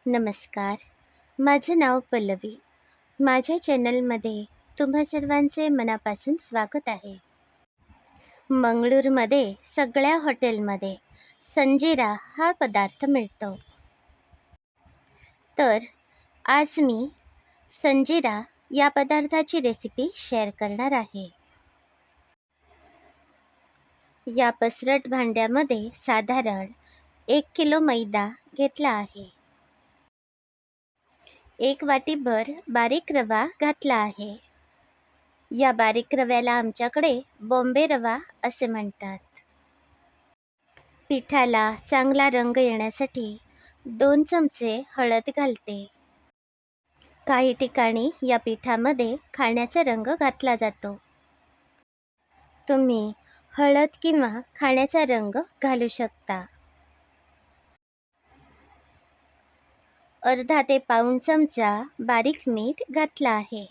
नमस्कार. माझं नाव पल्लवी. माझ्या चॅनलमध्ये तुम्हा सर्वांचे मनापासून स्वागत आहे. मंगळूरमध्ये सगळ्या हॉटेलमध्ये संजीरा हा पदार्थ मिळतो. तर आज मी संजीरा या पदार्थाची रेसिपी शेअर करणार आहे. या पसरट भांड्यामध्ये साधारण 1 किलो मैदा घेतला आहे. 1 वाटीभर बारीक रवा घातला आहे. या बारीक रव्याला आमच्याकडे बॉम्बे रवा असे म्हणतात. पिठाला चांगला रंग येण्यासाठी 2 चमचे हळद घालते. काही ठिकाणी या पिठामध्ये खाण्याचा रंग घातला जातो. तुम्ही हळद किंवा खाण्याचा रंग घालू शकता. अर्धा ते पाऊण चमचा बारीक मीठ घातला आहे.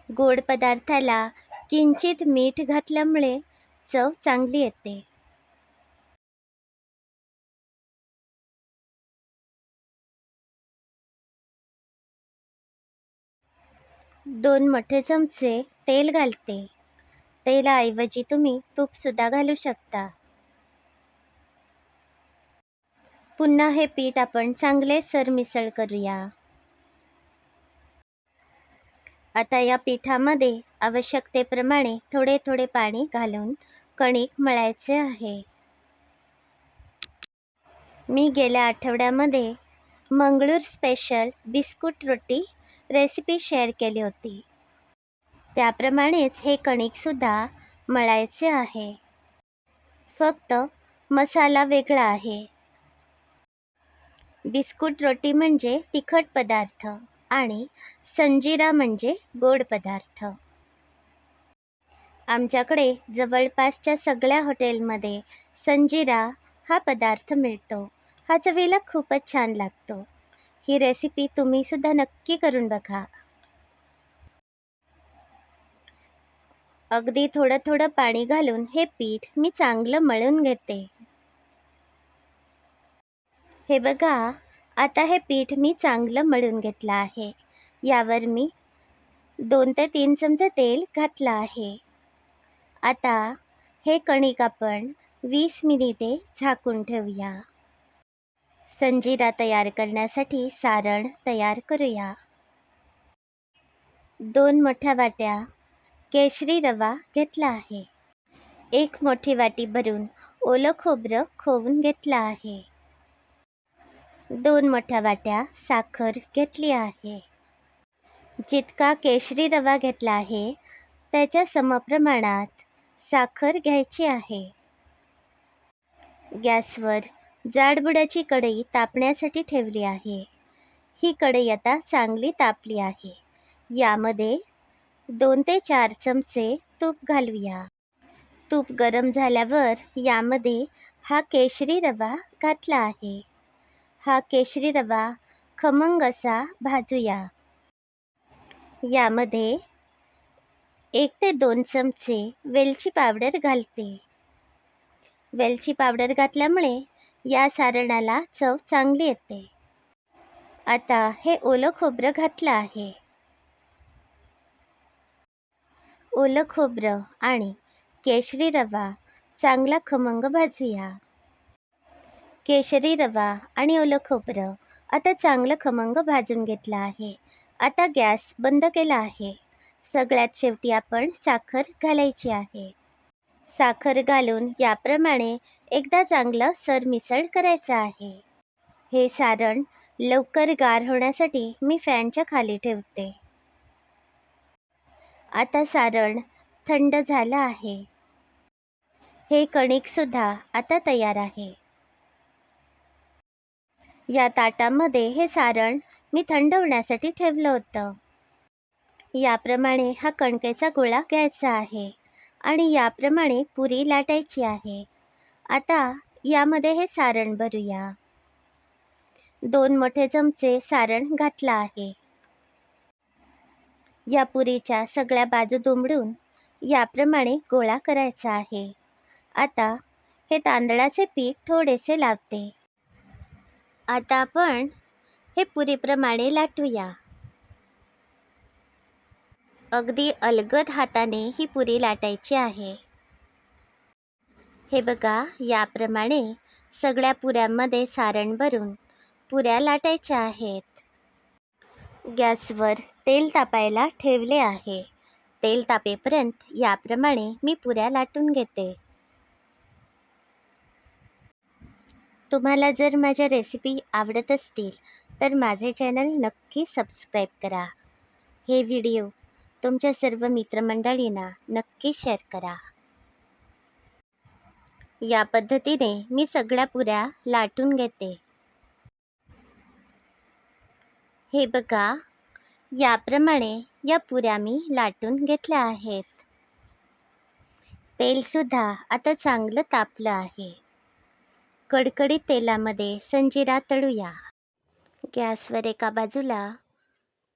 गोड पदार्थाला किंचित मीठ घातल्यामुळे चव चांगली येते. 2 मोठे चमचे तेल घालते. तेलाऐवजी तुम्ही तूप सुद्धा घालू शकता. पुन्हा हे पीठ आपण चांगले सरमिसळ करूया. आता या पिठामध्ये आवश्यकतेप्रमाणे थोडे थोडे पाणी घालून कणिक मळायचे आहे. मी गेल्या आठवड्यामध्ये मंगळूर स्पेशल बिस्कुट रोटी रेसिपी शेअर केली होती. त्याप्रमाणेच हे कणिक सुद्धा मळायचे आहे. फक्त मसाला वेगळा आहे. बिस्कुट रोटी म्हणजे तिखट पदार्थ आणि संजीरा म्हणजे गोड पदार्थ. आमच्याकडे जवळपासच्या सगळ्या हॉटेलमध्ये संजीरा हा पदार्थ मिळतो. हा चवीला खूपच छान लागतो. ही रेसिपी तुम्ही सुद्धा नक्की करून बघा. अगदी थोडं थोडं पाणी घालून हे पीठ मी चांगलं मळून घेते. हे बघा, आता हे पीठ मी चांगलं मळून घेतलं आहे. यावर मी 2 ते 3 चमचे तेल घातलं आहे. आता हे कणिक आपण 20 मिनिटे झाकून ठेवूया. संजीरा तयार करण्यासाठी सारण तयार करूया. 2 मोठ्या वाट्या केशरी रवा घेतला आहे. 1 मोठी वाटी भरून ओलं खोबरं खवून घेतलं आहे. 2 मोठ्या वाट्या साखर घेतली आहे. जितका केशरी रवा घेतला आहे त्याच्या समप्रमाणात साखर घ्यायची आहे. गॅसवर जाडबुडाची कढई तापण्यासाठी ठेवली आहे. ही कढई आता चांगली तापली आहे. यामध्ये 2 ते 4 चमचे तूप घालूया. तूप गरम झाल्यावर यामध्ये हा केशरी रवा घातला आहे. हा केशरी रवा खमंग असा भाजूया. यामध्ये 1 ते 2 चमचे वेलची पावडर घालते. वेलची पावडर घातल्यामुळे या सारणाला चव चांगली येते. आता हे ओलं खोबरं घातलं आहे. ओलं खोबरं आणि केशरी रवा चांगला खमंग भाजूया. केशरी रवा आणि ओलं खोबरं आता चांगलं खमंग भाजून घेतलं आहे. आता गॅस बंद केला आहे. सगळ्यात शेवटी आपण साखर घालायची आहे. साखर घालून याप्रमाणे एकदा चांगलं सरमिसळ करायचं आहे. हे सारण लवकर गार होण्यासाठी मी फॅनच्या खाली ठेवते. आता सारण थंड झालं आहे. हे कणिक सुद्धा आता तयार आहे. या ताटामध्ये हे सारण मी थंड होण्यासाठी ठेवलं होतं. याप्रमाणे हा कणकेचा गोळा घ्यायचा आहे आणि याप्रमाणे पुरी लाटायची आहे. आता यामध्ये हे सारण भरूया. 2 मोठे चमचे सारण घातलं आहे. या पुरीच्या सगळ्या बाजू दुमडून याप्रमाणे गोळा करायचा आहे. आता हे तांदळाचे पीठ थोडेसे लावते. आता आपण हे पुरीप्रमाणे लाटूया. अगदी अलगद हाताने ही पुरी लाटायची आहे. हे बघा, याप्रमाणे सगळ्या पुऱ्यांमध्ये सारण भरून पुऱ्या लाटायच्या आहेत. गॅसवर तेल तापायला ठेवले आहे. तेल तापेपर्यंत याप्रमाणे मी पुऱ्या लाटून घेते. तुम्हाला जर माझ्या रेसिपी आवडत असतील तर माझे चॅनल नक्की सबस्क्राईब करा. हे व्हिडिओ तुमच्या सर्व मित्रमंडळींना नक्की शेअर करा. या पद्धतीने मी सगळ्या पुऱ्या लाटून घेते. हे बघा, याप्रमाणे या पुऱ्या मी लाटून घेतल्या आहेत. तेल सुद्धा आता चांगलं तापलं आहे. कडकडीत तेलामध्ये संजिरा तळूया. गॅसवर एका बाजूला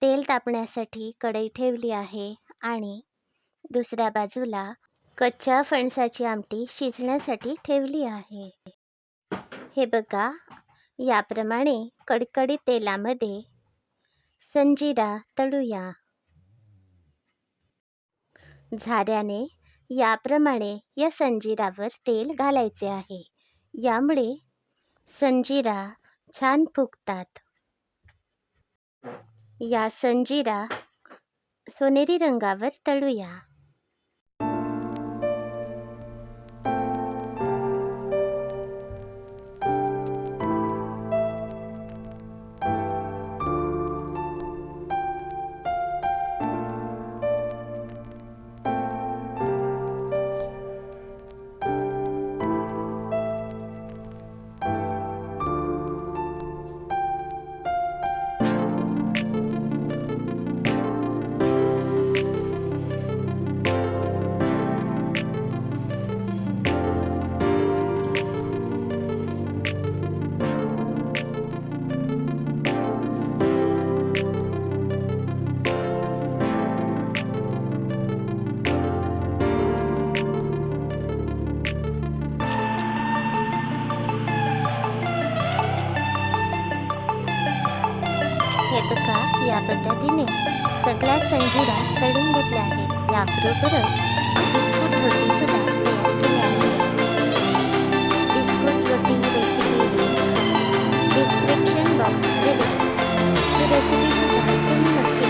तेल तापण्यासाठी कढई ठेवली आहे आणि दुसऱ्या बाजूला कच्च्या फणसाची आमटी शिजण्यासाठी ठेवली आहे. हे बघा, याप्रमाणे कडकडीत तेलामध्ये संजिरा तळूया. झाऱ्याने याप्रमाणे या संजिरावर तेल घालायचे आहे. यामुळे संजिरा छान फुगतात. या संजिरा सोनेरी रंगावर तळूया. हे बघा, या पद्धतीने सगळ्या संजिरा तळून घेतल्या आहेत. याबरोबरच बिस्कुट रोटी सुद्धा तयार केली आहे. बिस्कुट रोटी रेसिपी डिस्क्रिप्शन बॉक्समध्ये दिली. ही रेसिपी सुद्धा तुम्ही नक्की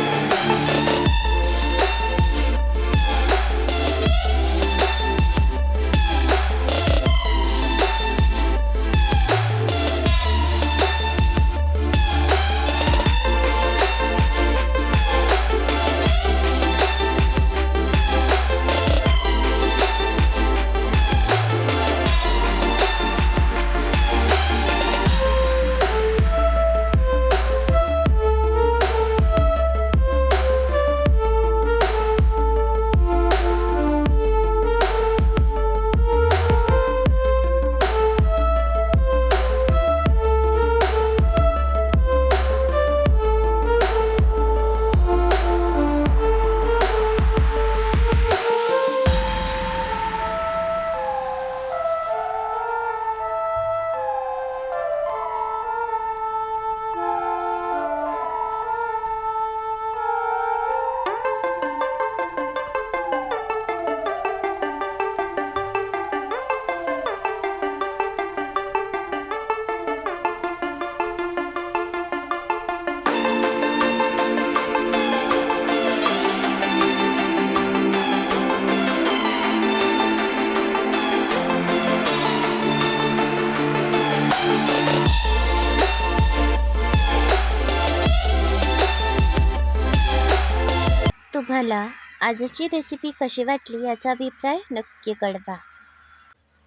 तुम्हाला आजची रेसिपी कशी वाटली याचा अभिप्राय नक्की कळवा.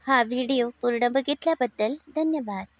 हा व्हिडिओ पूर्ण बघितल्याबद्दल धन्यवाद.